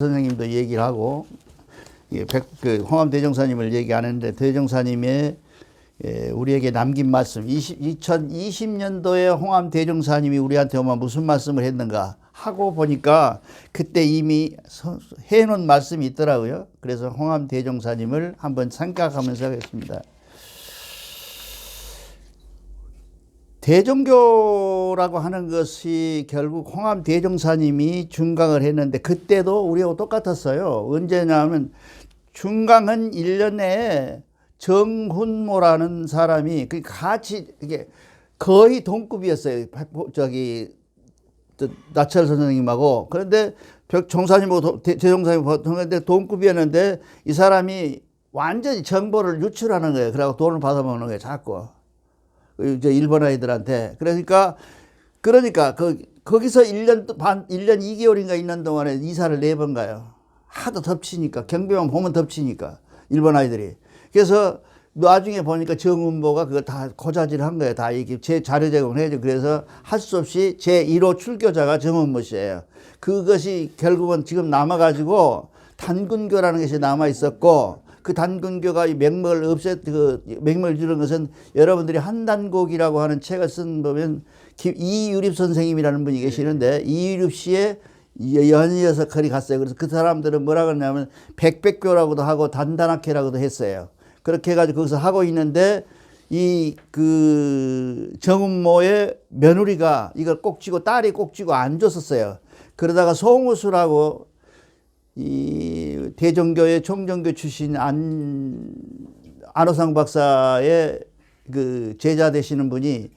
선생님도 얘기를 하고, 홍암 대종사님을 얘기 안 했는데, 대종사님의 우리에게 남긴 말씀, 2020년도에 홍암 대종사님이 우리한테 오면 무슨 말씀을 했는가 하고 보니까 그때 이미 해놓은 말씀이 있더라고요. 그래서 홍암 대종사님을 한번 생각하면서 하겠습니다. 대종교라고 하는 것이 결국 홍암 대종사님이 중강을 했는데 그때도 우리하고 똑같았어요. 언제냐면 중강은 1년에 정훈모라는 사람이 같이 이게 거의 동급이었어요. 나철 선생님하고. 그런데 종사님하고 대종사님하고 그런데 동급이었는데 이 사람이 완전히 정보를 유출하는 거예요. 그래갖고 돈을 받아먹는 거예요. 자꾸. 이제 일본 아이들한테. 그러니까 거기서 1년 2개월인가 있는 동안에 이사를 4번 가요. 하도 덮치니까. 경비만 보면 덮치니까. 일본 아이들이. 그래서 나중에 보니까 정은보가 그거 다 고자질 한 거예요. 다 이게 제 자료 제공을 해야죠. 그래서 할 수 없이 제 1호 출교자가 정은보 씨예요. 그것이 결국은 지금 남아가지고 단군교라는 것이 남아 있었고 그 단군교가 맹목을 맹목을 이루는 것은 여러분들이 한단곡이라고 하는 책을 쓴 보면 이유립 선생님이라는 분이 계시는데 이유립 씨의 연이어서 거리 갔어요. 그래서 그 사람들은 뭐라 그러냐면 백백교라고도 하고 단단학회라고도 했어요. 그렇게 해가지고 거기서 하고 있는데 정은모의 며느리가 이걸 꼭 쥐고 딸이 꼭 쥐고 안 줬었어요. 그러다가 송우수라고 이 대종교의 총정교 출신 안호상 박사의 그 제자 되시는 분이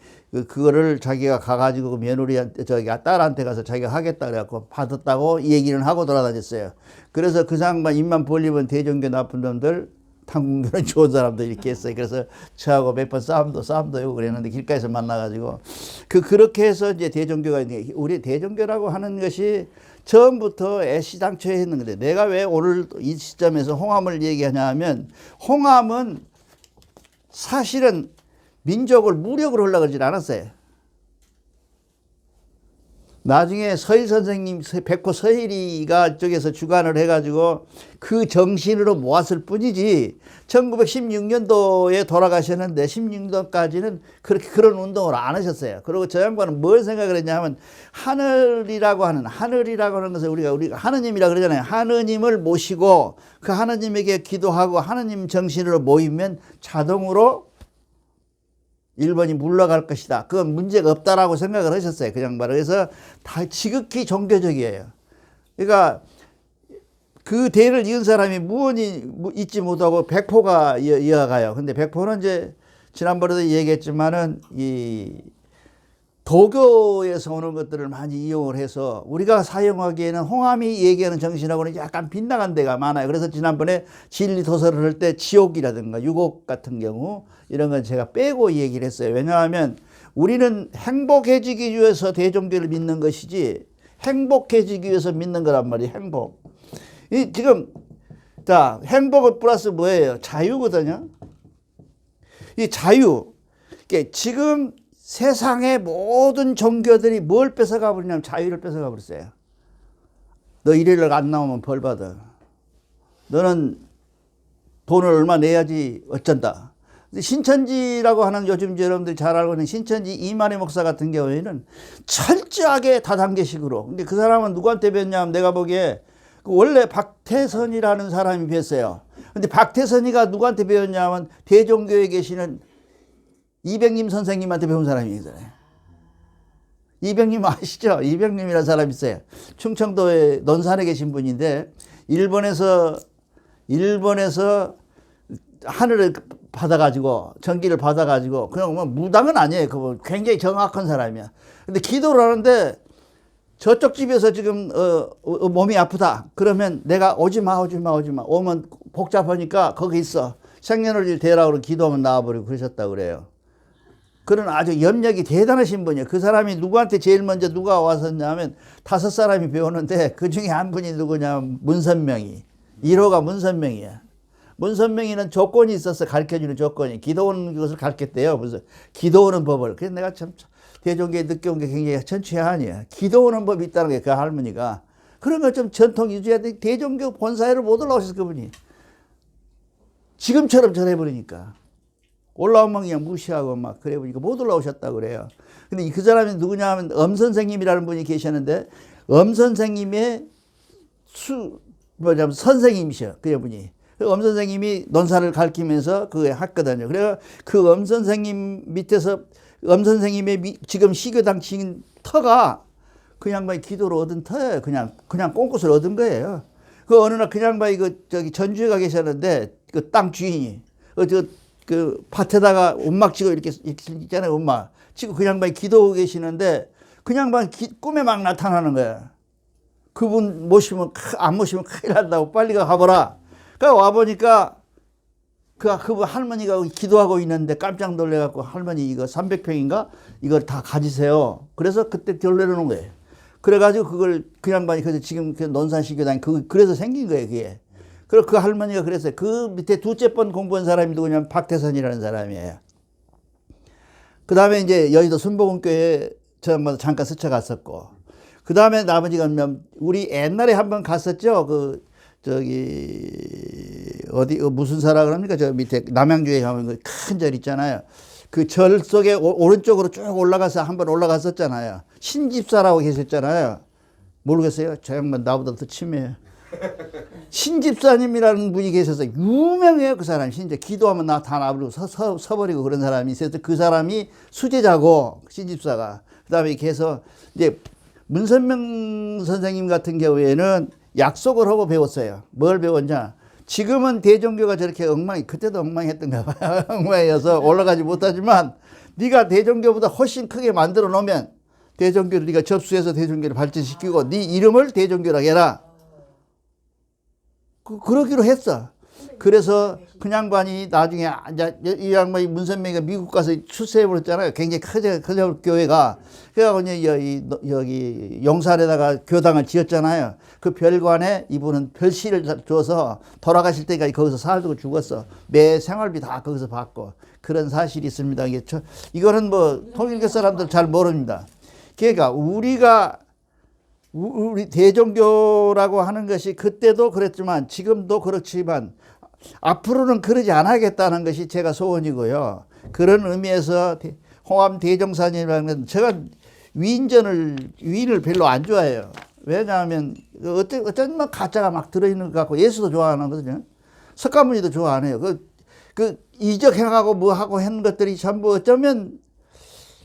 그거를 자기가 가가지고 며느리한테 딸한테 가서 자기가 하겠다 그래갖고 받았다고 얘기는 하고 돌아다녔어요. 그래서 그 상관 입만 벌리면 대종교 나쁜 놈들 당군교는 좋은 사람들 이렇게 했어요. 그래서 저하고 몇 번 싸움도 하고 그랬는데 길가에서 만나가지고 그렇게 해서 이제 대종교가 있는데 우리 대종교라고 하는 것이 처음부터 애시당초에 했는 건데 내가 왜 오늘 이 시점에서 홍암을 얘기하냐 하면 홍암은 사실은 민족을 무력으로 하려고 그러진 않았어요. 나중에 서일 선생님, 백호 서일이가 쪽에서 주관을 해가지고 그 정신으로 모았을 뿐이지 1916년도에 돌아가셨는데 16년도까지는 그런 운동을 안 하셨어요. 그리고 저 양반은 뭘 생각을 했냐 하면 하늘이라고 하는 것을 우리가 하느님이라 그러잖아요. 하느님을 모시고 그 하느님에게 기도하고 하느님 정신으로 모이면 자동으로 일본이 물러갈 것이다. 그건 문제가 없다라고 생각을 하셨어요. 그 양반은. 그래서 다 지극히 종교적이에요. 그러니까 그 대를 이은 사람이 무언이 잊지 못하고 백포가 이어가요. 근데 백포는 이제 지난번에도 얘기했지만은 이 도교에서 오는 것들을 많이 이용을 해서 우리가 사용하기에는 홍암이 얘기하는 정신하고는 약간 빗나간 데가 많아요. 그래서 지난번에 진리도서를 할 때 지옥이라든가 유곡 같은 경우 이런 건 제가 빼고 얘기를 했어요. 왜냐하면 우리는 행복해지기 위해서 대종교를 믿는 것이지 행복해지기 위해서 믿는 거란 말이에요. 행복. 행복은 플러스 뭐예요? 자유거든요. 이 자유. 지금 세상의 모든 종교들이 뭘 뺏어가 버리냐면 자유를 뺏어가 버렸어요. 너 일요일 안 나오면 벌 받아. 너는 돈을 얼마 내야지 어쩐다. 신천지라고 하는 요즘 여러분들이 잘 알고 있는 신천지 이만희 목사 같은 경우에는 철저하게 다단계식으로. 근데 그 사람은 누구한테 배웠냐면 내가 보기에 원래 박태선이라는 사람이 배웠어요. 근데 박태선이가 누구한테 배웠냐면 대종교에 계시는 이백림 선생님한테 배운 사람이잖아요. 이백림 아시죠? 이백림이라는 사람이 있어요. 충청도의 논산에 계신 분인데 일본에서 하늘을 받아가지고 전기를 받아가지고 그냥 뭐 무당은 아니에요. 그거 굉장히 정확한 사람이야. 근데 기도를 하는데 저쪽 집에서 지금 몸이 아프다. 그러면 내가 오지 마. 오면 복잡하니까 거기 있어. 생년월일 대라고 기도하면 나와버리고 그러셨다고 그래요. 그런 아주 염력이 대단하신 분이에요. 그 사람이 누구한테 제일 먼저 누가 왔었냐면 5사람이 배우는데 그 중에 한 분이 누구냐면 문선명이. 1호가 문선명이야. 문선명이는 조건이 있어서 가르쳐주는 조건이 기도하는 것을 가르쳤대요. 무슨 기도하는 법을. 그래서 내가 참 대종교에 느껴온 게 굉장히 천추해하니야. 기도하는 법이 있다는 게 그 할머니가 그런 걸 좀 전통 유지해야 돼. 대종교 본사회를 못 올라오셨어, 그분이. 지금처럼 전해버리니까. 올라오면 그냥 무시하고 막 그래 보니까 못 올라오셨다 그래요. 근데 그 사람이 누구냐 하면 엄 선생님이라는 분이 계셨는데, 엄 선생님의 선생님이셔, 그분이. 엄 선생님이 논사를 가르치면서 그거 했거든요. 그래서 그 엄 선생님 밑에서 엄 선생님의 지금 시교당 지인 터가 그 양반이 기도로 얻은 터예요. 그냥 꽁꽃을 얻은 거예요. 그 어느 날 그 양반이 저기 전주에 가 계셨는데 그 땅 주인이 그 밭에다가 옷막 치고 이렇게 있잖아요. 옷막 치고 그 양반이 기도하고 계시는데 그 양반 꿈에 막 나타나는 거야. 그분 안 모시면 큰일 난다고 빨리 가보라. 그러니까 와보니까 그분 할머니가 기도하고 있는데 깜짝 놀래갖고 할머니 이거 300평인가? 이걸 다 가지세요. 그래서 그때 결 내려놓은 거예요. 그래가지고 그걸 그 양반이 그래서 지금 그 논산시교단이 그래서 생긴 거예요, 그게. 그리고 그 할머니가 그랬어요. 그 밑에 두째 번 공부한 사람이 누구냐면 박태선이라는 사람이에요. 그 다음에 이제 여의도 순복음교회에 저 한번 잠깐 스쳐갔었고, 그 다음에 나머지가 우리 옛날에 한번 갔었죠. 어디 무슨 사라 그럽니까? 저 밑에 남양주에 가면 큰 절 있잖아요. 그 절 속에 오른쪽으로 쭉 올라가서 한번 올라갔었잖아요. 신집사라고 계셨잖아요. 모르겠어요. 저 양반 나보다 더 치매요. 신집사님이라는 분이 계셔서 유명해요. 그 사람이 진짜 기도하면 다 나부르고 서버리고 그런 사람이 있어서 그 사람이 수제자고 신집사가. 그다음에 이렇게 해서 이제 문선명 선생님 같은 경우에는 약속을 하고 배웠어요. 뭘 배웠냐? 지금은 대종교가 저렇게 그때도 엉망했던가 봐요. 엉망이어서 올라가지 못하지만 네가 대종교보다 훨씬 크게 만들어 놓으면 대종교를 네가 접수해서 대종교를 발전시키고 네 이름을 대종교라고 해라. 그러기로 했어. 그래서 그 양반이 나중에 이 양반이 문선명이가 미국 가서 출세해버렸잖아요. 굉장히 크죠 교회가. 그래가지고 이제 여기 용산에다가 교당을 지었잖아요. 그 별관에 이분은 별시를 줘서 돌아가실 때까지 거기서 살고 죽었어. 매 생활비 다 거기서 받고 그런 사실이 있습니다. 이거는 뭐 통일교 사람들 잘 모릅니다. 그러니까 우리 대종교라고 하는 것이 그때도 그랬지만 지금도 그렇지만 앞으로는 그러지 않겠다는 것이 제가 소원이고요. 그런 의미에서 홍암 대종사님이라는 건 제가 위인을 별로 안 좋아해요. 왜냐하면 어쩐 가짜가 막 들어있는 것 같고 예수도 좋아하는 거거든요. 석가모니도 좋아 안 해요. 그 이적행하고 뭐하고 한 것들이 전부 어쩌면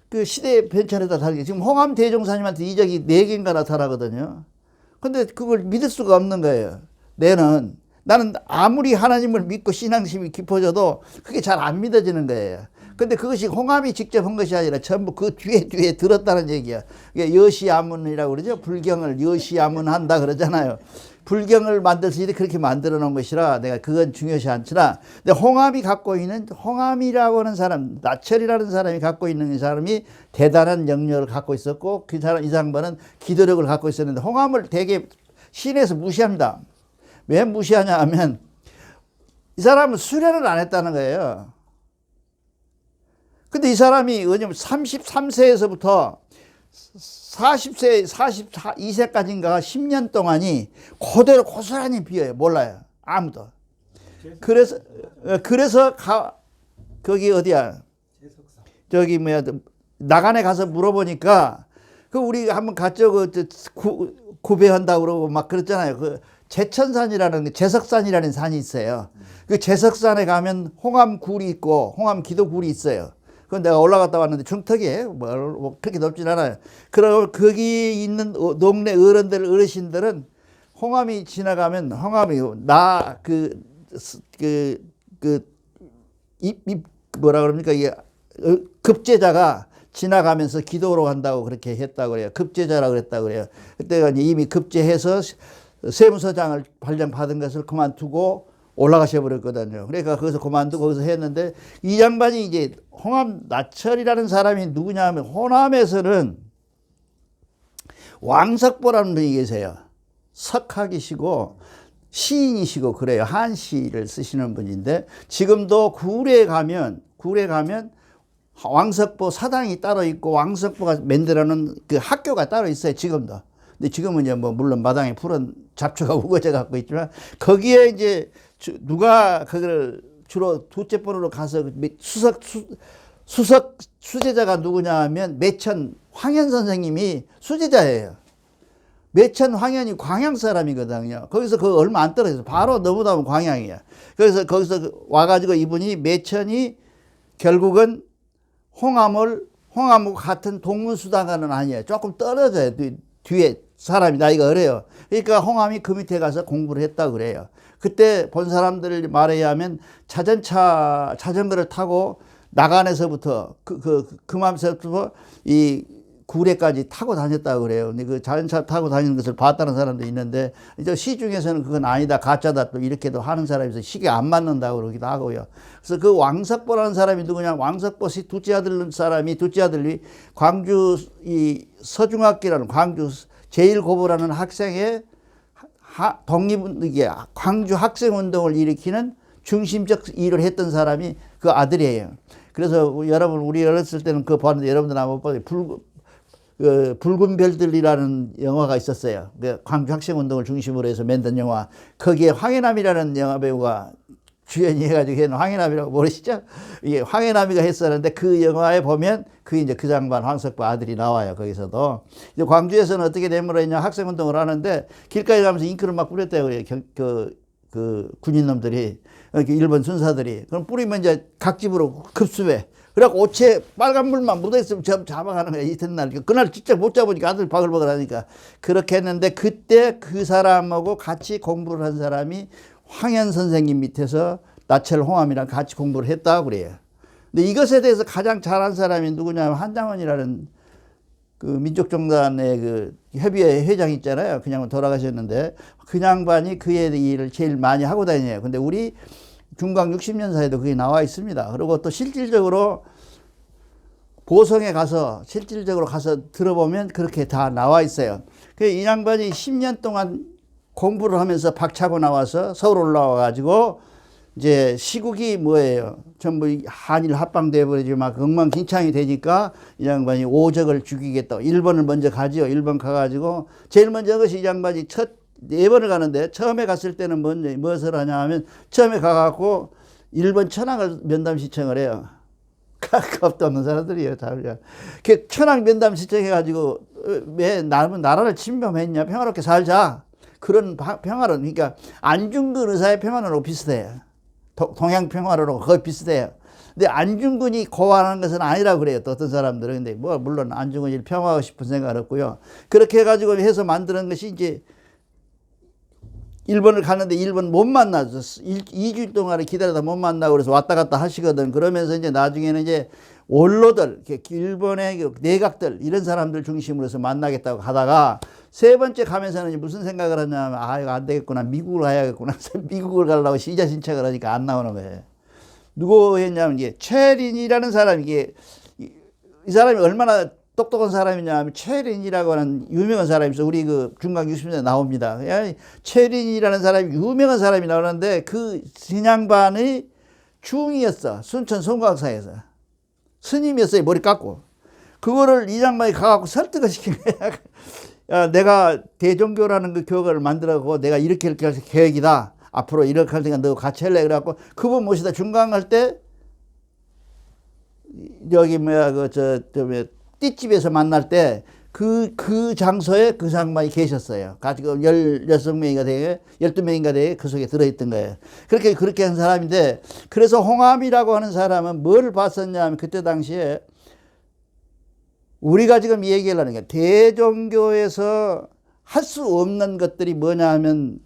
그 시대의 변천에다 다르게 지금 홍암 대종사님한테 이적이 4개인가 나타나거든요. 근데 그걸 믿을 수가 없는 거예요. 나는 아무리 하나님을 믿고 신앙심이 깊어져도 그게 잘 안 믿어지는 거예요. 근데 그것이 홍암이 직접 한 것이 아니라 전부 그 뒤에 들었다는 얘기야. 여시아문이라고 그러죠. 불경을 여시아문한다 그러잖아요. 불경을 만들수 있게 그렇게 만들어 놓은 것이라 내가 그건 중요시 않지나, 근데 홍암이라고 하는 사람, 나철이라는 사람이 갖고 있는 이 사람이 대단한 영역을 갖고 있었고 이 양반은 기도력을 갖고 있었는데 홍암을 되게 시내에서 무시합니다. 왜 무시하냐 하면 이 사람은 수련을 안 했다는 거예요. 근데 이 사람이 왜냐면 33세에서부터 40세, 42세까지인가 10년 동안이 그대로 고스란히 비어요. 몰라요. 아무도. 그래서 거기 어디야? 저기 나간에 가서 물어보니까 우리 한번 갔죠. 구배한다고 그러고 막 그랬잖아요. 제천산이라는 제석산이라는 산이 있어요. 그 제석산에 가면 홍암 굴이 있고 홍암 기도 굴이 있어요. 그건 내가 올라갔다 왔는데 중턱이에요. 뭐 그렇게 높진 않아요. 그리고 거기 있는 동네 어르신들은 홍암이 지나가면 홍암이 뭐라 그럽니까? 이게 급제자가 지나가면서 기도로 간다고 그렇게 했다고 그래요. 급제자라고 그랬다고 그래요. 그때가 이미 급제해서 세무서장을 발령받은 것을 그만두고 올라가셔 버렸거든요. 그러니까 거기서 그만두고 거기서 했는데 이 양반이 이제 홍암 나철이라는 사람이 누구냐 하면 호남에서는 왕석보라는 분이 계세요. 석학이시고 시인이시고 그래요. 한시를 쓰시는 분인데 지금도 굴에 가면 왕석보 사당이 따로 있고 왕석보가 만들어놓은 그 학교가 따로 있어요. 지금도. 근데 지금은 이제 뭐 물론 마당에 푸른 잡초가 우거져 갖고 있지만 거기에 이제 누가 그걸 주로 둘째 번으로 가서 수제자가 누구냐 하면 매천 황현 선생님이 수제자예요. 매천 황현이 광양 사람이거든요. 거기서 그 얼마 안 떨어져서 바로 넘어가면 광양이야. 그래서 거기서 와가지고 이분이 매천이 결국은 홍암하고 같은 동문수다가는 아니에요. 조금 떨어져요. 뒤에 사람이 나이가 어려요. 그러니까 홍암이 그 밑에 가서 공부를 했다고 그래요. 그때 본 사람들 말에 의하면 자전거를 타고 나간에서부터 금암서부터 이 구례까지 타고 다녔다고 그래요. 근데 그 자전차 타고 다니는 것을 봤다는 사람도 있는데, 이제 시중에서는 그건 아니다, 가짜다, 또 이렇게도 하는 사람이 있어서 시계 안 맞는다고 그러기도 하고요. 그래서 그 왕석보라는 사람이 누구냐, 왕석보 둘째 아들이 광주 이 서중학기라는 광주 제1고보라는 학생의 광주 학생운동을 일으키는 중심적 일을 했던 사람이 그 아들이에요. 그래서 여러분, 우리 어렸을 때는 그거 봤는데 여러분들 아마 붉은 별들이라는 영화가 있었어요. 광주 학생운동을 중심으로 해서 만든 영화. 거기에 황해남이라는 영화 배우가 주연이 해가지고 했는, 황해남이라고 모르시죠? 이게 황해남이가 했었는데 그 영화에 보면 이제 그 장반 황석보 아들이 나와요. 거기서도. 이제 광주에서는 어떻게 되물었냐, 학생운동을 하는데 길가에 가면서 잉크를 막 뿌렸대요. 그래요. 그 군인놈들이, 일본 순사들이. 그럼 뿌리면 이제 각집으로 급습해. 그래갖고 옷에 빨간 물만 묻어있으면 잡아가는 거야, 이튿날. 그날 진짜 못 잡으니까 아들 바글바글 하니까. 그렇게 했는데, 그때 그 사람하고 같이 공부를 한 사람이 황현 선생님 밑에서 나철 홍암이랑 같이 공부를 했다고 그래요. 근데 이것에 대해서 가장 잘한 사람이 누구냐면 한장원이라는 그 민족정단의 그 협의회 회장 있잖아요. 그냥 돌아가셨는데, 그 양반이 그의 일을 제일 많이 하고 다녀요. 근데 우리 중광 60년사에도 그게 나와 있습니다. 그리고 또 실질적으로 보성에 가서 실질적으로 가서 들어보면 그렇게 다 나와 있어요. 이 양반이 10년 동안 공부를 하면서 박차고 나와서 서울 올라와 가지고 이제 시국이 뭐예요? 전부 한일 합방돼 버리지 막 엉망진창이 되니까 이 양반이 오적을 죽이겠다. 일본을 먼저 가지요. 일본 가가지고 제일 먼저 한 것이 이 양반이 네 번을 가는데, 처음에 갔을 때는 무엇을 하냐 하면, 처음에 가갖고 일본 천황을 면담 시청을 해요. 겁도 없는 사람들이에요. 그 천황 면담 시청해가지고 왜 나라를 침범했냐, 평화롭게 살자, 그런 평화론. 그러니까 안중근 의사의 평화론하고 비슷해요. 동양 평화론하고 거의 비슷해요. 근데 안중근이 고안하는 것은 아니라고 그래요. 또 어떤 사람들은. 근데 뭐 물론 안중근이 평화하고 싶은 생각은 없고요. 그렇게 해가지고 해서 만드는 것이 이제, 일본을 갔는데 일본 못 만나서 2주 동안에 기다리다 못 만나고 그래서 왔다 갔다 하시거든. 그러면서 이제 나중에는 이제 원로들, 일본의 내각들, 이런 사람들 중심으로 해서 만나겠다고 하다가, 세 번째 가면서는 무슨 생각을 하냐면, 이거 안 되겠구나, 미국을 가야겠구나. 미국을 가려고 시자 신청을 하니까 안 나오는 거예요. 누구 했냐면, 이게 최린이라는 사람이, 이 사람이 얼마나 똑똑한 사람이냐 하면, 최린이라고 하는 유명한 사람이 있어. 우리 그 중강 60년대 나옵니다. 최린이라는 사람이, 유명한 사람이 나오는데, 그 신양반의 중이었어. 순천 송광사에서. 스님이었어요. 머리 깎고. 그거를 이 양반이 가갖고 설득을 시킨 거야. 야, 내가 대종교라는 그 교회를 만들어고 내가 이렇게 할 계획이다. 앞으로 이렇게 할 테니까 너 같이 할래. 그래갖고 그분 모시다 중강할 때, 여기 띠집에서 만날 때 그 장소에 그 장반이 계셨어요. 가지고 16명인가 되게, 12명인가 되게 그 속에 들어있던 거예요. 그렇게 한 사람인데, 그래서 홍암이라고 하는 사람은 뭘 봤었냐 하면, 그때 당시에 우리가 지금 얘기하려는 게, 대종교에서 할 수 없는 것들이 뭐냐 하면,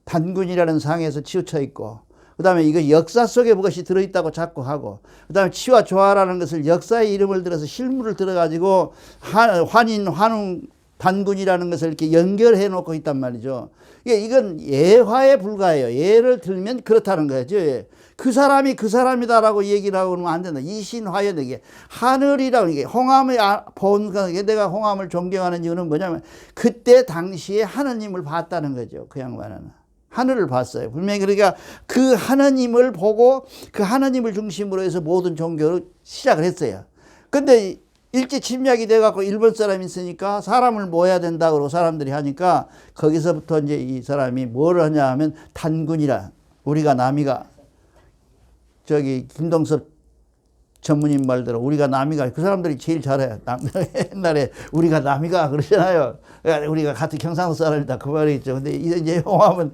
단군이라는 상에서 치우쳐 있고, 그 다음에 이거 역사 속에 무엇이 들어있다고 자꾸 하고, 그 다음에 치와 조화라는 것을 역사의 이름을 들어서 실물을 들어가지고 환인, 환웅, 단군이라는 것을 이렇게 연결해 놓고 있단 말이죠. 이건 예화에 불과해요. 예를 들면 그렇다는 거죠. 그 사람이 그 사람이다라고 얘기를 하고 그러면 안 된다. 이신화연, 이게 하늘이라고, 이게 홍암의 본가, 내가 홍암을 존경하는 이유는 뭐냐면, 그때 당시에 하느님을 봤다는 거죠. 그 양반은. 하늘을 봤어요. 분명히. 그러니까 그 하느님을 보고 그 하느님을 중심으로 해서 모든 종교를 시작을 했어요. 근데 일제 침략이 돼갖고 일본 사람이 있으니까 사람을 모아야 된다 그러고 사람들이 하니까 거기서부터 이제 이 사람이 뭘 하냐 하면 단군이라, 우리가 남이가, 저기 김동섭 전문인 말대로 우리가 남이가, 그 사람들이 제일 잘해요. 옛날에 우리가 남이가 그러잖아요. 우리가 같은 경상도 사람이다 그 말이 있죠. 근데 이제 홍합은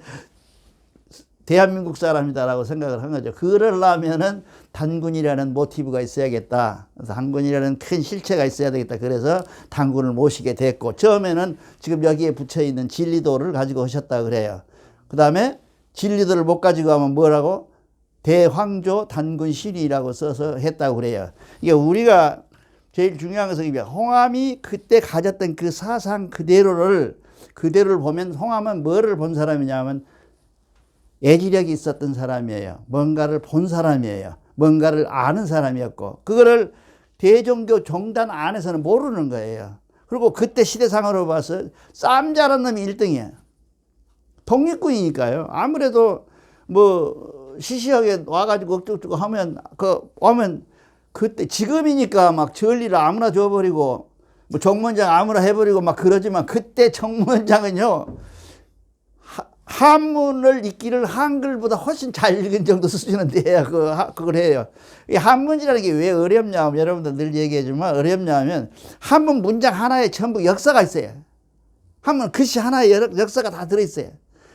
대한민국 사람이다라고 생각을 한 거죠. 그러려면은 단군이라는 모티브가 있어야겠다. 그래서 단군이라는 큰 실체가 있어야 되겠다. 그래서 단군을 모시게 됐고, 처음에는 지금 여기에 붙여 있는 진리도를 가지고 오셨다 그래요. 그 다음에 진리도를 못 가지고 하면 뭐라고? 대황조 단군신이라고 써서 했다고 그래요. 이게 우리가 제일 중요한 것은 홍암이 그때 가졌던 그 사상 그대로를 보면, 홍암은 뭐를 본 사람이냐면 애지력이 있었던 사람이에요. 뭔가를 본 사람이에요. 뭔가를 아는 사람이었고, 그거를 대종교 종단 안에서는 모르는 거예요. 그리고 그때 시대상으로 봐서 쌈 잘하는 놈이 1등이에요. 독립군이니까요. 아무래도 뭐 시시하게 와가지고 어쩌고 하면 그때, 지금이니까 막 전리를 아무나 줘버리고 뭐 정문장 아무나 해버리고 막 그러지만, 그때 정문장은요 한문을 읽기를 한글보다 훨씬 잘 읽은 정도 수준은 돼야 그걸 해요. 이 한문이라는 게 왜 어렵냐 하면, 여러분들 늘 얘기하지만 어렵냐 하면, 한문 문장 하나에 전부 역사가 있어요. 한문 글씨 하나에 역사가 다 들어있어요.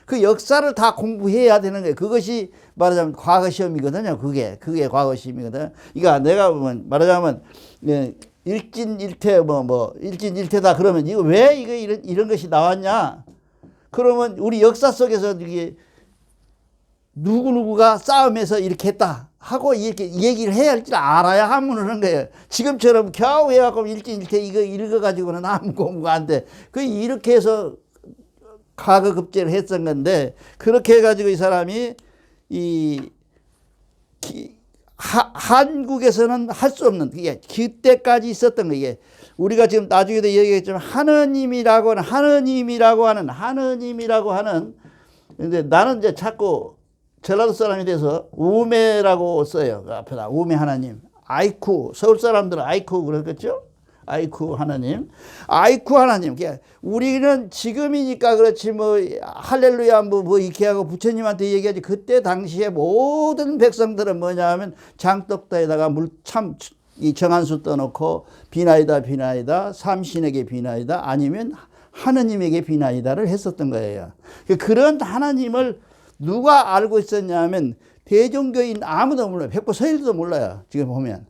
그 역사를 다 공부해야 되는 거예요. 그것이 말하자면 과거 시험이거든요. 그게 과거 시험이거든. 그러니까 내가 보면 말하자면 일진일퇴 일진일퇴다 그러면 이거 왜 이런 것이 나왔냐? 그러면 우리 역사 속에서 이게 누구누구가 싸움에서 이렇게 했다 하고 이렇게 얘기를 해야 할 줄 알아야 한문을 하는 거예요. 지금처럼 겨우 해갖고 일진일퇴 이거 읽어가지고는 한문 공부가 안 돼. 이렇게 해서 과거 급제를 했던 건데, 그렇게 해가지고 이 사람이 한국에서는 할 수 없는, 그게 그때까지 있었던 거, 이게 우리가 지금 나중에도 얘기했지만 하느님이라고 하는, 근데 나는 이제 자꾸 전라도 사람이 돼서 우매라고 써요. 그 앞에다 우매 하나님, 아이쿠, 서울 사람들은 아이쿠 그러겠죠? 아이쿠 하나님. 우리는 지금이니까 그렇지 뭐 할렐루야 뭐 이렇게 하고 부처님한테 얘기하지, 그때 당시에 모든 백성들은 뭐냐 하면 장떡다에다가 이 정한수 떠놓고 비나이다 삼신에게 비나이다, 아니면 하느님에게 비나이다를 했었던 거예요. 그런 하나님을 누가 알고 있었냐면 대종교인 아무도 몰라요. 백보서일도 몰라요. 지금 보면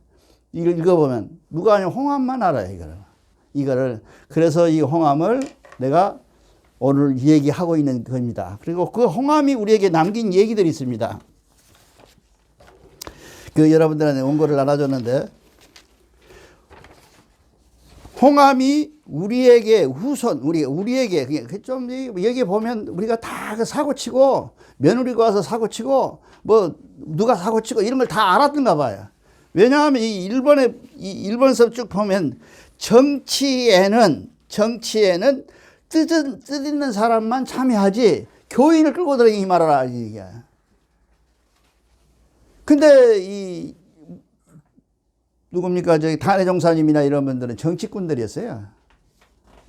이걸 읽어보면 누가 아니면 홍암만 알아요. 이거를. 그래서 이 홍암을 내가 오늘 얘기하고 있는 겁니다. 그리고 그 홍암이 우리에게 남긴 얘기들이 있습니다. 여러분들한테 원고를 나눠줬는데, 홍암이 우리에게 우리에게 좀 여기 보면 우리가 다 사고치고, 며느리가 와서 사고치고 뭐 누가 사고치고 이런 걸 다 알았던가 봐요. 왜냐하면 일본에서 쭉 보면 정치에는 뜻 있는 사람만 참여하지 교인을 끌고 다니지 말아라 이게. 근데 누굽니까? 저기 단해종사님이나 이런 분들은 정치꾼들이었어요.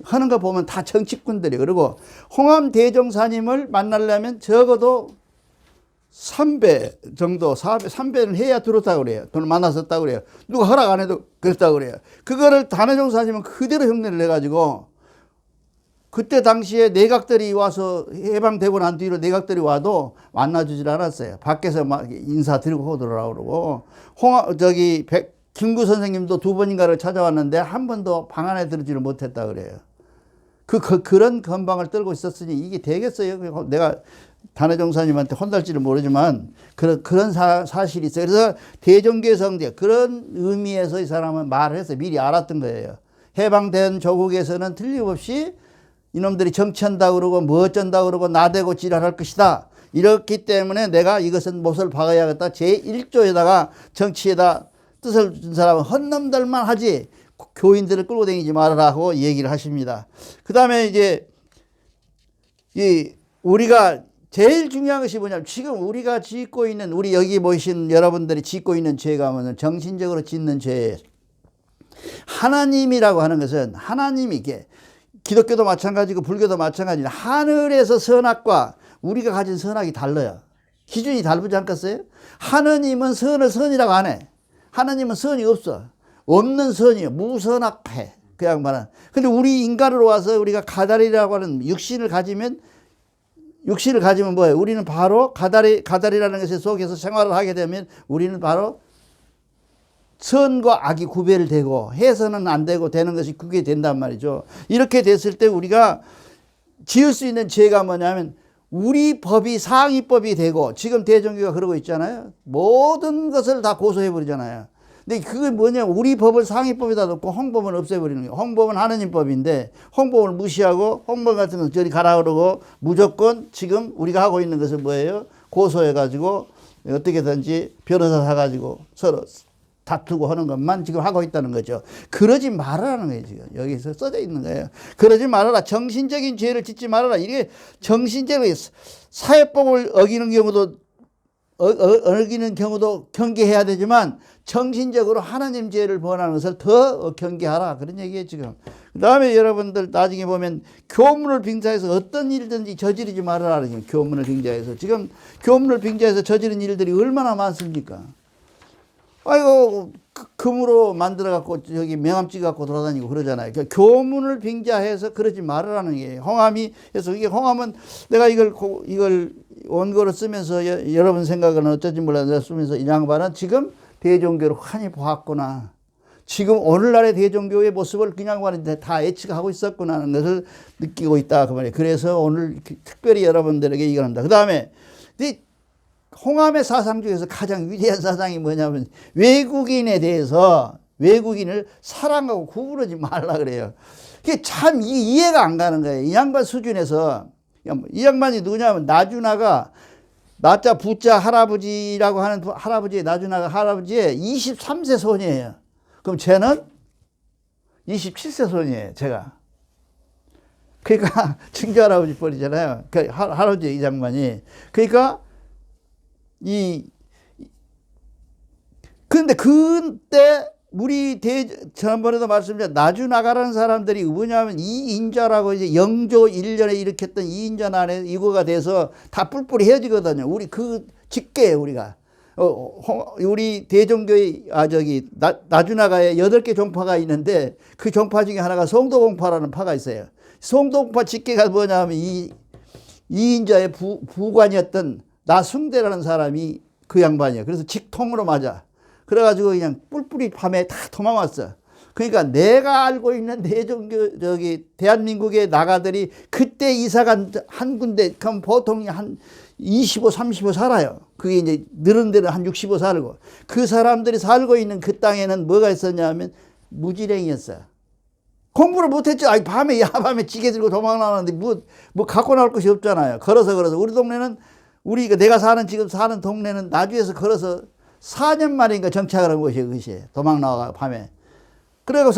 하는 거 보면 다 정치꾼들이. 그리고 홍암 대종사님을 만나려면 적어도 3배 정도, 3배는 해야 들었다고 그래요. 돈을 만났었다고 그래요. 누가 허락 안 해도 그랬다고 그래요. 그거를 단해종사님은 그대로 흉내를 내가지고, 그때 당시에 내각들이 와서 해방되고 난 뒤로 내각들이 와도 만나주질 않았어요. 밖에서 막 인사 드리고 오더라고 그러고, 김구 선생님도 2번인가를 찾아왔는데 한 번도 방 안에 들지를 못했다 그래요. 그런 건방을 떨고 있었으니 이게 되겠어요? 내가 단해종사님한테 혼날지는 모르지만 그런 사실이 있어요. 그래서 대종교 성대 그런 의미에서 이 사람은 말을 해서 미리 알았던 거예요. 해방된 조국에서는 틀림없이 이놈들이 정치한다 그러고 뭐 어쩐다 그러고 나대고 지랄할 것이다. 이렇기 때문에 내가 이것은 못을 박아야겠다. 제1조에다가 정치에다 뜻을 준 사람은 헛놈들만 하지 교인들을 끌고 다니지 말아라고 얘기를 하십니다. 그 다음에 이제 우리가 제일 중요한 것이 뭐냐면, 지금 우리가 짓고 있는, 우리 여기 모이신 여러분들이 짓고 있는 죄가 뭐냐면 정신적으로 짓는 죄. 하나님이라고 하는 것은 하나님이 이게 기독교도 마찬가지고 불교도 마찬가지로 하늘에서 선악과 우리가 가진 선악이 달라요. 기준이 다르지 않겠어요? 하느님은 선을 선이라고 안 해. 하나님은 선이 없어. 없는 선이에요. 무선악해. 그 양반은. 근데 우리 인간으로 와서 우리가 가다리라고 하는 육신을 가지면 뭐예요? 우리는 바로 가다리라는 것의 속에서 생활을 하게 되면 우리는 바로 선과 악이 구별되고 해서는 안 되고 되는 것이 그게 된단 말이죠. 이렇게 됐을 때 우리가 지을 수 있는 죄가 뭐냐면 우리 법이 상위법이 되고 지금 대종교가 그러고 있잖아요. 모든 것을 다 고소해버리잖아요. 근데 그게 뭐냐, 우리 법을 상위법에다 놓고 홍법은 없애버리는 거예요. 홍법은 하느님 법인데 홍법을 무시하고 홍법 같은 건 저리 가라 그러고 무조건 지금 우리가 하고 있는 것은 뭐예요? 고소해가지고 어떻게든지 변호사 사가지고 서로 다투고 하는 것만 지금 하고 있다는 거죠. 그러지 말아라는 거예요. 지금 여기서 써져 있는 거예요. 그러지 말아라. 정신적인 죄를 짓지 말아라. 이게 정신적인 사회법을 어기는 경우도 경계해야 되지만 정신적으로 하나님 죄를 범하는 것을 더 경계하라. 그런 얘기예요 지금. 그 다음에 여러분들 나중에 보면 교문을 빙자해서 어떤 일든지 저지르지 말아라. 교문을 빙자해서. 지금 교문을 빙자해서 저지른 일들이 얼마나 많습니까? 아이고 금으로 만들어갖고 저기 명함 찍어갖고 돌아다니고 그러잖아요. 그러니까 교문을 빙자해서 그러지 말으라는 게 홍함이. 그래서 이게 홍함은 내가 이걸 원고를 쓰면서 여러분 생각은 어쩔지 몰라 내가 쓰면서 이 양반은 지금 대종교를 환히 보았구나. 지금 오늘날의 대종교의 모습을 그 양반한테 다 예측하고 있었구나 하는 것을 느끼고 있다 그 말이에요. 그래서 오늘 특별히 여러분들에게 이걸 합니다. 그 다음에 홍함의 사상 중에서 가장 위대한 사상이 뭐냐면 외국인에 대해서 외국인을 사랑하고 구분하지 말라 그래요. 그게 참 이해가 안 가는 거예요. 이 양반 수준에서. 이 양반이 누구냐면 나주나가 나자 부자 할아버지라고 하는 할아버지의 나주나가 할아버지의 23세 손이에요. 그럼 쟤는 27세 손이에요. 제가. 그러니까 증조 할아버지 뻘이잖아요. 그 할아버지 이 양반이. 그러니까 근데 그때 우리 지난번에도 말씀드렸죠. 나주나가라는 사람들이 뭐냐면 이인자라고 이제 영조 1년에 일으켰던 이인자 안에 이거가 돼서 다 뿔뿔이 헤어지거든요. 우리 그 직계예요, 우리가. 우리 대종교의, 나주나가에 8개 종파가 있는데 그 종파 중에 하나가 송도공파라는 파가 있어요. 송도공파 직계가 뭐냐면 이인자의 부관이었던 나승대라는 사람이 그 양반이에요. 그래서 직통으로 맞아. 그래가지고 그냥 뿔뿔이 밤에 다 도망왔어. 그러니까 내가 알고 있는 대종교, 대한민국의 나가들이 그때 이사간 한 군데, 그럼 보통 한 25, 30호 살아요. 그게 이제 늘은 데는 한 60호 살고. 그 사람들이 살고 있는 그 땅에는 뭐가 있었냐면 무지랭이였어요. 공부를 못했죠. 아니, 야밤에 지게 들고 도망나는데 뭐 갖고 나올 것이 없잖아요. 걸어서. 우리 동네는 내가 지금 사는 동네는 나주에서 걸어서 4년 만인가 정착을 한 곳이에요. 그것이. 도망 나와가 밤에. 그리고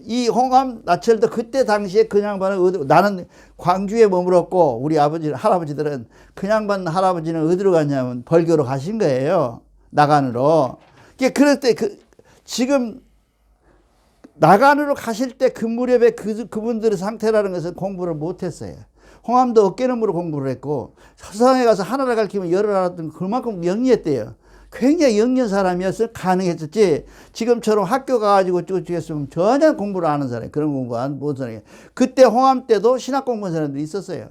이 홍함 나철도 그때 당시에 그 양반은 나는 광주에 머물었고 우리 할아버지들은 그 양반 할아버지는 어디로 갔냐면 벌교로 가신 거예요. 나간으로. 그럴 때 지금 나간으로 가실 때 그 무렵에 그분들의 상태라는 것은 공부를 못했어요. 홍함도 어깨너머로 공부를 했고 서상에 가서 하나를 가르치면 열을 알았던 그만큼 영리했대요. 굉장히 영리한 사람이었을 가능했었지 지금처럼 학교 가가지고 쭈쭈했으면 전혀 공부를 안 하는 사람이 그런 공부 안 못하는 사람이. 그때 홍함 때도 신학 공부한 사람들이 있었어요.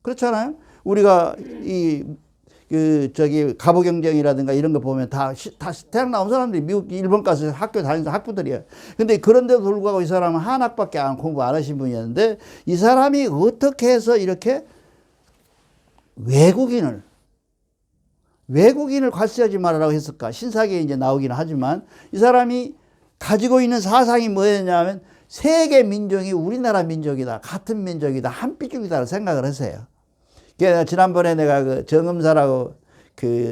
그렇잖아요. 우리가 가보경정이라든가 이런 거 보면 다 대학 나온 사람들이 미국, 일본 가서 학교 다니는 학부들이에요. 근데 그런데도 불구하고 이 사람은 한학밖에 공부 안 하신 분이었는데 이 사람이 어떻게 해서 이렇게 외국인을 관세하지 말라고 했을까? 신사기에 이제 나오기는 하지만 이 사람이 가지고 있는 사상이 뭐였냐면 세계 민족이 우리나라 민족이다. 같은 민족이다. 한 삐죽이다. 생각을 했어요. 지난번에 내가 정음사라고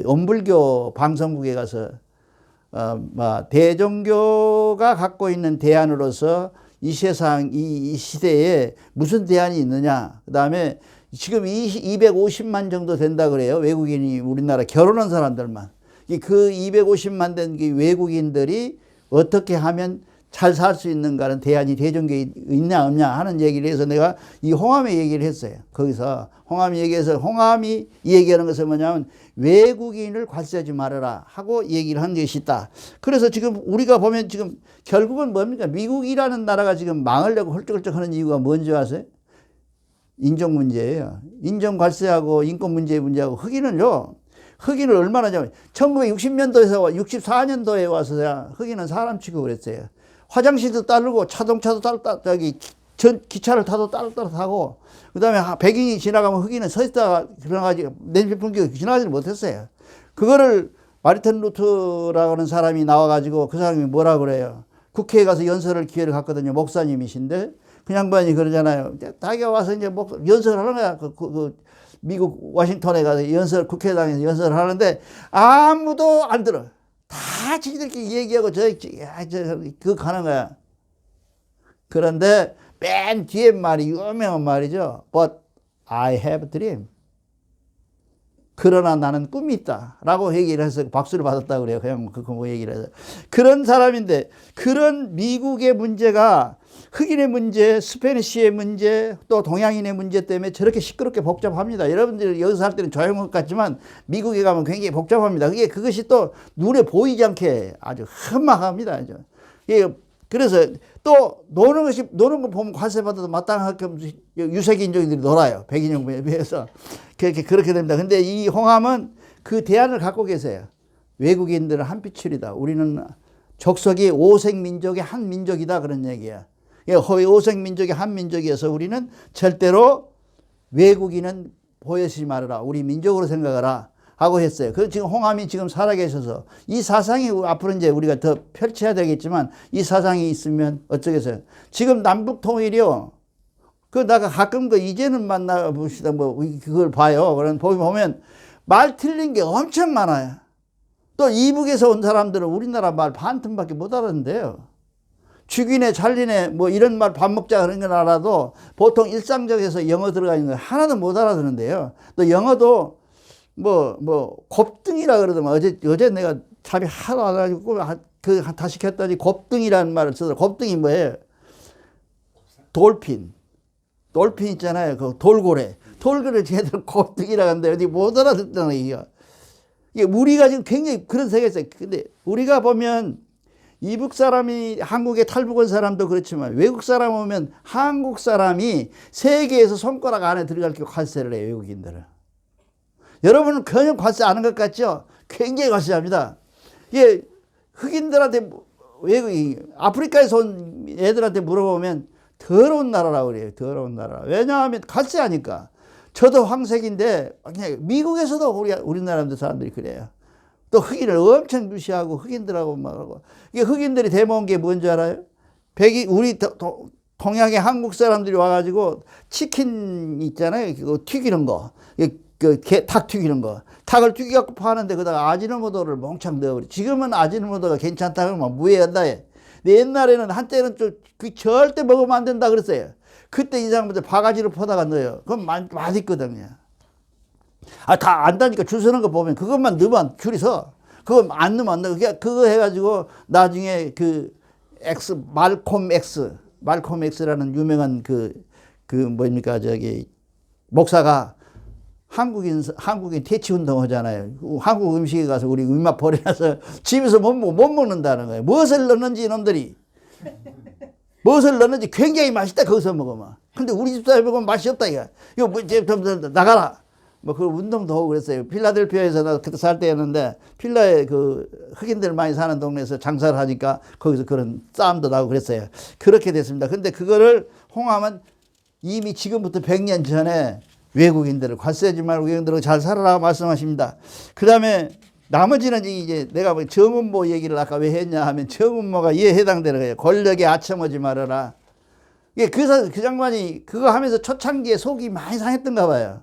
온불교 방송국에 가서 대종교가 갖고 있는 대안으로서 이 세상, 이 시대에 무슨 대안이 있느냐. 그 다음에 지금 250만 정도 된다 그래요. 외국인이 우리나라 결혼한 사람들만. 그 250만 된 외국인들이 어떻게 하면 잘 살 수 있는가는 대안이 대종교에 있냐 없냐 하는 얘기를 해서 내가 이 홍함의 얘기를 했어요. 거기서 홍함이 얘기해서 홍함이 얘기하는 것은 뭐냐면 외국인을 관세하지 말아라 하고 얘기를 한 것이 있다. 그래서 지금 우리가 보면 지금 결국은 뭡니까? 미국이라는 나라가 지금 망하려고 헐떡헐떡 하는 이유가 뭔지 아세요? 인종 문제예요. 인종 관세하고 인권 문제하고 흑인을 얼마나 잘 1960년도에서 64년도에 와서 흑인은 사람 취급을 했어요. 화장실도 따르고 자동차도 기차를 타도 따로 타고 그다음에 백인이 지나가면 흑인은 서 있다가 그래가지고 냄새 풍기고 지나가지를 못했어요. 그거를 마르틴 루터라고 하는 사람이 나와가지고 그 사람이 뭐라 그래요? 국회에 가서 연설을 기회를 갖거든요. 목사님이신데 그 양반이 그러잖아요. 자기가 와서 이제 연설을 하는 거야. 미국 워싱턴에 가서 국회의당에서 연설을 하는데 아무도 안 들어. 다 지들끼리 얘기하고 그거 가는 거야. 그런데 맨 뒤에 말이 유명한 말이죠. But I have a dream. 그러나 나는 꿈이 있다. 라고 얘기를 해서 박수를 받았다고 그래요. 그냥 그 얘기를 해서. 그런 사람인데, 그런 미국의 문제가 흑인의 문제, 스페니쉬의 문제, 또 동양인의 문제 때문에 저렇게 시끄럽게 복잡합니다. 여러분들이 여기서 할 때는 조용한 것 같지만 미국에 가면 굉장히 복잡합니다. 그것이 또 눈에 보이지 않게 아주 험악합니다. 그래서 또 노는 거 보면 관세받아도 마땅할 겸 유색 인종들이 놀아요. 백인종에 비해서. 그렇게 됩니다. 근데 이 홍함은 그 대안을 갖고 계세요. 외국인들은 한 핏줄이다. 우리는 족속이 오색 민족의 한 민족이다. 그런 얘기야. 오색 민족의 한 민족이어서 우리는 절대로 외국인은 보여주지 말아라. 우리 민족으로 생각하라. 하고 했어요. 그 지금 홍함이 지금 살아계셔서 이 사상이 앞으로 이제 우리가 더 펼쳐야 되겠지만 이 사상이 있으면 어쩌겠어요. 지금 남북 통일이요. 내가 가끔 이제는 만나봅시다. 그걸 봐요. 그런 보면 말 틀린 게 엄청 많아요. 또 이북에서 온 사람들은 우리나라 말 반틈밖에 못 알아듣는데요. 죽이네, 잘리네, 이런 말 밥 먹자 그런 건 알아도 보통 일상적에서 영어 들어가 있는 거 하나도 못 알아듣는데요. 또 영어도 곱등이라 그러더만 어제 내가 답이 하도 안 와가지고 다 시켰더니 곱등이라는 말을 쓰더라. 곱등이 뭐예요? 돌핀 있잖아요. 그 돌고래 쟤들 곱등이라 하는데 어디 못 알아듣잖아 이게 우리가 지금 굉장히 그런 세계가 있어요. 근데 우리가 보면 이북 사람이 한국에 탈북 온 사람도 그렇지만 외국 사람 오면 한국 사람이 세계에서 손가락 안에 들어갈 게 관세를 해요. 외국인들은. 여러분은 전혀 관세 안 한 것 같죠? 굉장히 관세합니다. 이게 흑인들한테 아프리카에서 온 애들한테 물어보면 더러운 나라라고 그래요. 더러운 나라. 왜냐하면 관세하니까. 저도 황색인데 그냥 미국에서도 우리나라 사람들이 그래요. 또 흑인을 엄청 무시하고 흑인들하고 막 하고. 이게 흑인들이 대모은 게 뭔지 알아요? 우리 동양의 한국 사람들이 와가지고 치킨 있잖아요. 그거 튀기는 거. 닭 튀기는 거. 닭을 튀겨갖고 파는데 그다가 아지노모토를 몽창 넣어버려. 지금은 아지노모토가 괜찮다 그러면 무해한다 해. 근데 옛날에는 한때는 절대 먹으면 안 된다 그랬어요. 그때 이 사람들 바가지를 퍼다가 넣어요. 그럼 맛있거든요. 다 안다니까 줄 서는 거 보면 그것만 넣으면 줄이 서. 그거 안 넣으면 안 넣어. 그거 해가지고 나중에 말콤 X라는 유명한 목사가 한국인 퇴치운동 하잖아요. 한국 음식에 가서 우리 입맛 버려놔서 집에서 못 먹는다는 거예요. 무엇을 넣는지 이놈들이. 무엇을 넣는지 굉장히 맛있다. 거기서 먹으면. 근데 우리 집사람이 먹으면 맛이 없다. 이거 나가라. 그 운동도 하고 그랬어요. 필라델피아에서 나 그때 살 때였는데 필라에 흑인들 많이 사는 동네에서 장사를 하니까 거기서 그런 싸움도 나고 그랬어요. 그렇게 됐습니다. 근데 그거를 홍함은 이미 지금부터 100년 전에 외국인들을 관세하지 말고 외국인들하고 잘 살아라 말씀하십니다. 그 다음에 나머지는 이제 내가 정은모 얘기를 아까 왜 했냐 하면 정은모가 이에 해당되는 거예요. 권력에 아첨하지 말아라. 그 장관이 그거 하면서 초창기에 속이 많이 상했던가 봐요.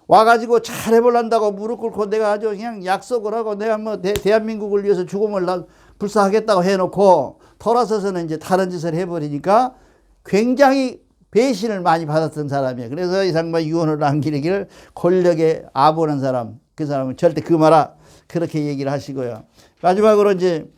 와가지고 잘 해볼란다고 무릎 꿇고 내가 아주 그냥 약속을 하고 내가 대한민국을 위해서 죽음을 불사하겠다고 해놓고 돌아서서는 이제 다른 짓을 해버리니까 굉장히 배신을 많이 받았던 사람이에요. 그래서 이 장관이 유언을 남기기를 권력에 아부하는 사람, 그 사람은 절대 금하라. 그렇게 얘기를 하시고요. 마지막으로 이제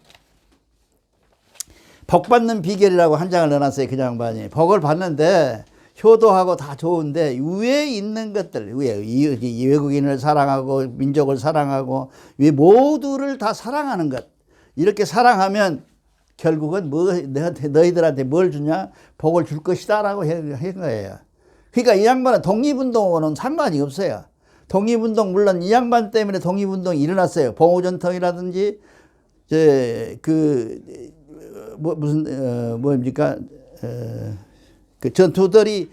복 받는 비결이라고 한 장을 넣어놨어요. 그 양반이. 복을 받는데 효도하고 다 좋은데 위에 있는 것들, 위에 이 외국인을 사랑하고 민족을 사랑하고 위 모두를 다 사랑하는 것. 이렇게 사랑하면 결국은 너희들한테 뭘 주냐? 복을 줄 것이다라고 한 거예요. 그러니까 이 양반은 독립운동하고는 상관이 없어요. 독립운동, 물론 이 양반 때문에 독립운동이 일어났어요. 봉오전통이라든지 뭡니까? 그 전투들이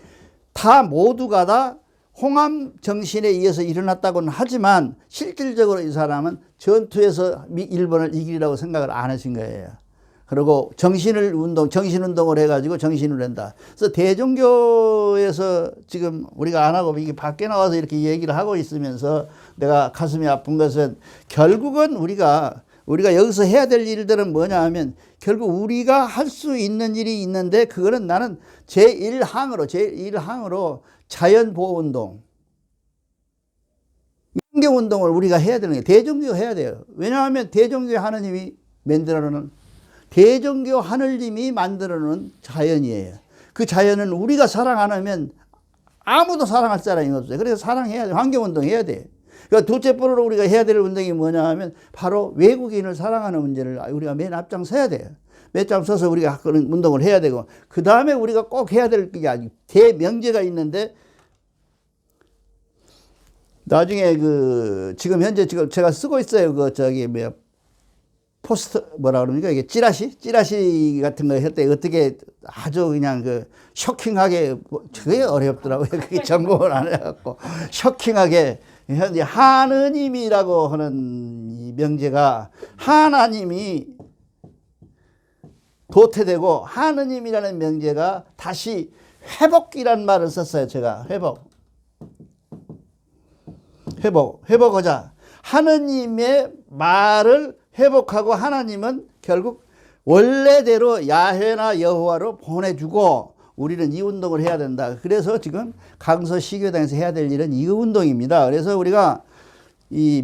다 모두가 다 홍암 정신에 의해서 일어났다고는 하지만 실질적으로 이 사람은 전투에서 일본을 이기리라고 생각을 안 하신 거예요. 그리고 정신운동을 해가지고 정신을 낸다. 그래서 대종교에서 지금 우리가 안 하고 이게 밖에 나와서 이렇게 얘기를 하고 있으면서 내가 가슴이 아픈 것은 결국은 우리가 여기서 해야 될 일들은 뭐냐 하면 결국 우리가 할 수 있는 일이 있는데 그거는 나는 제1항으로 자연보호운동, 환경운동을 우리가 해야 되는 거예요. 대종교 해야 돼요. 왜냐하면 대종교 하느님이 만들어놓은 대종교 하느님이 만들어놓은 자연이에요. 그 자연은 우리가 사랑 안 하면 아무도 사랑할 사람이 없어요. 그래서 사랑해야 돼. 환경운동 해야 돼. 그러니까 둘째번으로 우리가 해야 될 운동이 뭐냐 하면 바로 외국인을 사랑하는 문제를 우리가 맨 앞장서야 돼요. 맨 앞장서서 우리가 그런 운동을 해야 되고 그 다음에 우리가 꼭 해야 될 게 아주 대명제가 있는데 나중에 지금 현재 제가 쓰고 있어요. 포스터 뭐라 그럽니까? 이게 찌라시 같은 거 할 때 어떻게 아주 그냥 쇼킹하게 그게 어렵더라고요. 그게 전공을 안 해갖고 쇼킹하게 현재 하느님이라고 하는 이 명제가 하나님이 도태되고 하느님이라는 명제가 다시 회복이라는 말을 썼어요. 제가 회복하자. 하느님의 말을 회복하고 하나님은 결국 원래대로 야훼나 여호와로 보내주고 우리는 이 운동을 해야 된다. 그래서 지금 강서 시교당에서 해야 될 일은 이 운동입니다. 그래서 우리가 이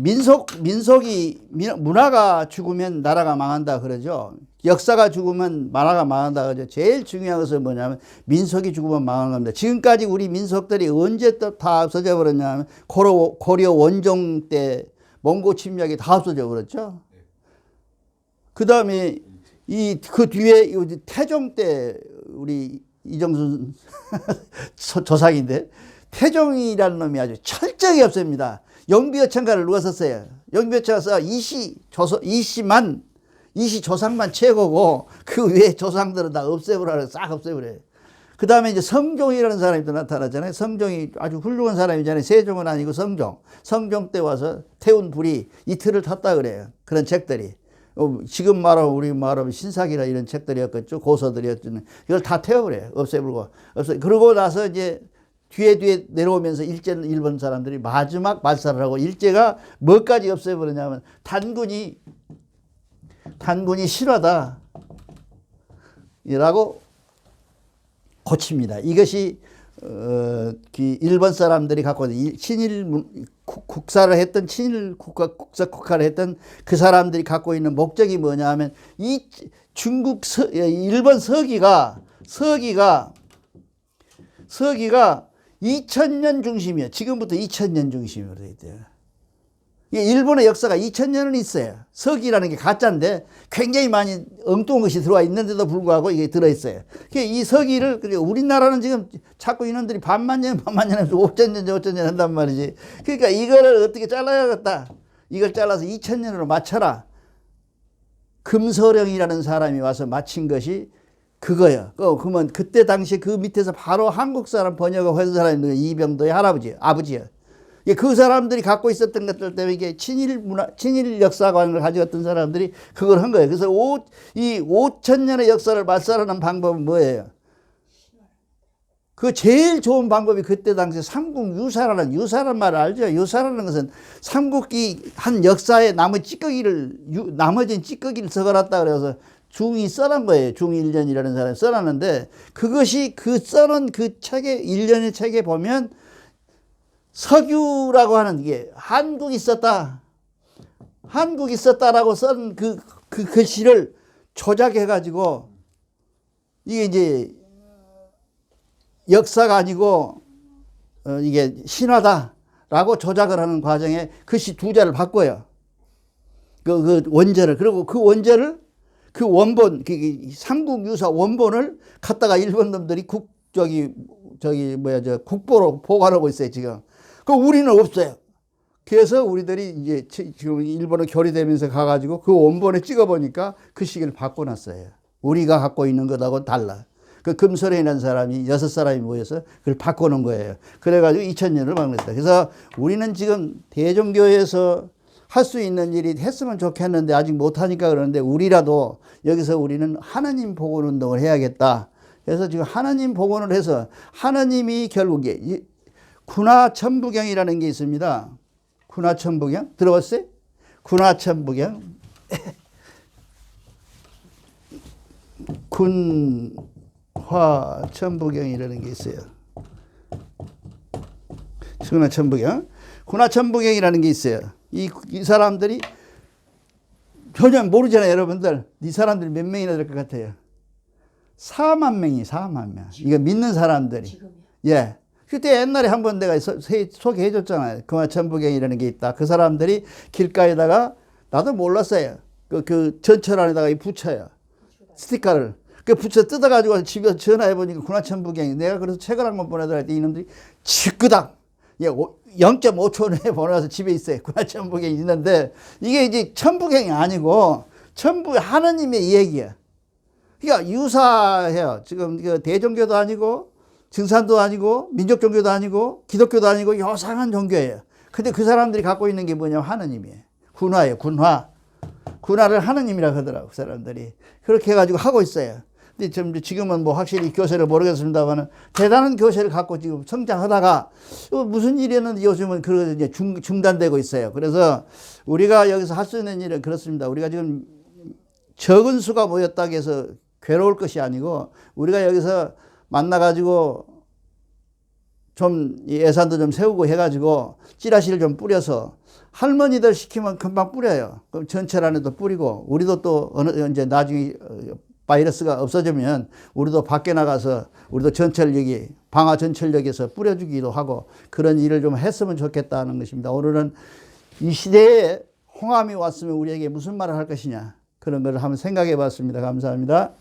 문화가 죽으면 나라가 망한다 그러죠. 역사가 죽으면 나라가 망한다 그러죠. 제일 중요한 것은 뭐냐면 민속이 죽으면 망하는 겁니다. 지금까지 우리 민속들이 언제 다 없어져 버렸냐면 고려 원종 때 몽고 침략이 다 없어져 버렸죠. 그 다음에 그 뒤에 태종 때 우리 이정순 조상인데 태종이라는 놈이 아주 철저히 없습니다. 영비어천가를 누가 썼어요? 영비어천가 써 이시 조상만 최고고 그 외에 조상들은 다 없애버려요. 싹 없애버려요. 그 다음에 이제 성종이라는 사람이 또 나타나잖아요. 성종이 아주 훌륭한 사람이잖아요. 세종은 아니고 성종 때 와서 태운 불이 이틀을 탔다 그래요. 그런 책들이. 지금 우리 말하면 신사기라 이런 책들이었겠죠. 고서들이었죠. 이걸 다 태워버려요. 없애버리고. 그러고 나서 이제 뒤에 내려오면서 일본 사람들이 마지막 발사를 하고 일제가 뭐까지 없애버리냐면 단군이 실화다. 이라고 고칩니다. 이것이 일본 사람들이 갖고 있는 친일 국사를 했던 친일 국가를 했던 그 사람들이 갖고 있는 목적이 뭐냐 하면 이 일본 서기가 2000년 중심이에요. 지금부터 2000년 중심으로 되어 있대요. 일본의 역사가 2000년은 있어요. 서기라는 게 가짜인데 굉장히 많이 엉뚱한 것이 들어와 있는데도 불구하고 이게 들어있어요. 이 서기를 우리나라는 지금 자꾸 이놈들이 반만 년 하면서 5000년 한단 말이지. 그러니까 이거를 어떻게 잘라야겠다. 이걸 잘라서 2000년으로 맞춰라. 금서령이라는 사람이 와서 맞힌 것이 그거예요. 그러면 그때 당시 그 밑에서 바로 한국 사람 번역을 한 사람이 이병도의 아버지예요. 그 사람들이 갖고 있었던 것들 때문에 이게 친일 역사관을 가져갔던 사람들이 그걸 한 거예요. 그래서 이 5000년의 역사를 말살하는 방법은 뭐예요? 그 제일 좋은 방법이 그때 당시 삼국유사라는 말을 알죠? 유사라는 것은 삼국이 한 역사에 나머진 찌꺼기를 써놨다 그래서 중이 써놓은 거예요. 중일전이라는 사람이 써놨는데 그것이 써놓은 그 책에 일련의 책에 보면 서규라고 하는 게 한국이 썼다라고 쓴 그 글씨를 조작해가지고 이게 이제 역사가 아니고 이게 신화다라고 조작을 하는 과정에 글씨 두 자를 바꿔요. 그 원제를. 그리고 그 원제를 그 원본, 그 삼국유사 원본을 갖다가 일본 놈들이 국보로 보관하고 있어요, 지금. 그 우리는 없어요. 그래서 우리들이 이제 지금 일본어 교류되면서 가가지고 그 원본에 찍어보니까 그 시기를 바꿔놨어요. 우리가 갖고 있는 것하고 달라. 그 금설이라는 사람이 6사람이 모여서 그걸 바꿔놓은 거예요. 그래가지고 2000년을 만들었다. 그래서 우리는 지금 대종교에서 할 수 있는 일이 했으면 좋겠는데 아직 못하니까 그러는데 우리라도 여기서 우리는 하나님 복원 운동을 해야겠다. 그래서 지금 하나님 복원을 해서 하나님이 결국에 군화천부경이라는 게 있습니다. 군화천부경 들어봤어요? 군화천부경 군화천부경이라는 게 있어요. 군화천부경이라는 게 있어요. 이 사람들이 전혀 모르잖아요, 여러분들. 이 사람들이 몇 명이나 될 것 같아요? 4만 명이 4만 명. 이거 믿는 사람들이. 지금요? 예. 그때 옛날에 한번 내가 소개해 줬잖아요. 군화천부경이라는 게 있다. 그 사람들이 길가에다가 나도 몰랐어요. 그 전철 안에다가 붙여요. 스티커를. 그 붙여 뜯어가지고 집에서 전화해보니까 군화천부경이. 내가 그래서 책을 한권 보내달라 했더니 이놈들이 치끄당. 0.5초 내에 보내서 집에 있어요. 군화천부경이 있는데 이게 이제 천부경이 아니고 하느님의 얘기야. 그러니까 유사해요. 지금 대종교도 아니고 증산도 아니고 민족 종교도 아니고 기독교도 아니고 요상한 종교예요. 근데 그 사람들이 갖고 있는 게 뭐냐면 하느님이에요. 군화예요. 군화를 하느님이라고 하더라고, 그 사람들이. 그렇게 해가지고 하고 있어요. 근데 지금은 뭐 확실히 교세를 모르겠습니다만 대단한 교세를 갖고 지금 성장하다가 무슨 일이었는지 요즘은 그런 이제 중단되고 있어요. 그래서 우리가 여기서 할 수 있는 일은 그렇습니다. 우리가 지금 적은 수가 모였다고 해서 괴로울 것이 아니고 우리가 여기서 만나가지고 좀 예산도 좀 세우고 해가지고 찌라시를 좀 뿌려서 할머니들 시키면 금방 뿌려요. 그럼 전철 안에도 뿌리고 우리도 또 이제 나중에 바이러스가 없어지면 우리도 밖에 나가서 우리도 전철역이 방화 전철역에서 뿌려주기도 하고 그런 일을 좀 했으면 좋겠다는 것입니다. 오늘은 이 시대에 홍함이 왔으면 우리에게 무슨 말을 할 것이냐 그런 걸 한번 생각해 봤습니다. 감사합니다.